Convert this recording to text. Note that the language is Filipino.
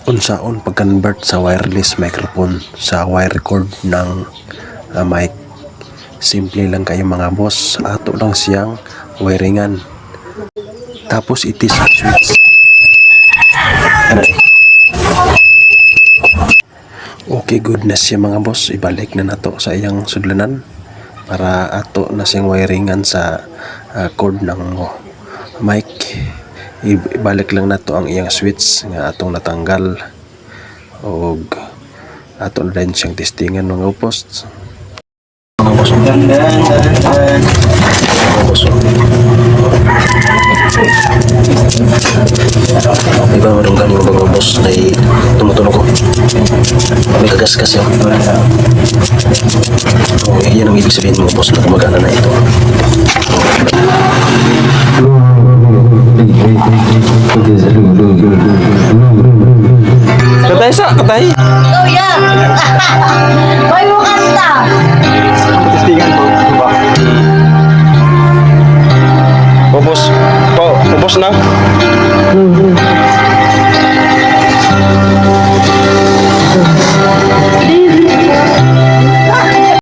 unsaon pag-convert sa wireless microphone sa wire cord ng mic. Simple lang kayo mga boss, ato lang siyang wiringan, tapos itis sa switch. Okay, good na siya mga boss. Ibalik na nato sa iyang sudlanan para ato na siyang wiringan sa cord ng mic. Ibalik lang nato ang iyang switch nga atong natanggal, og ato na rin siyang testingan mga posts. Mga boss, okay ba marunggan mo mga boss na tumutunog ko? May kagas-kas yun. Yan ang ibig sabihin mga boss na gumagana na ito. Katay sa, katay. Oh, yeah. Boy mo kanta. Testingan po, diba? Ubos na.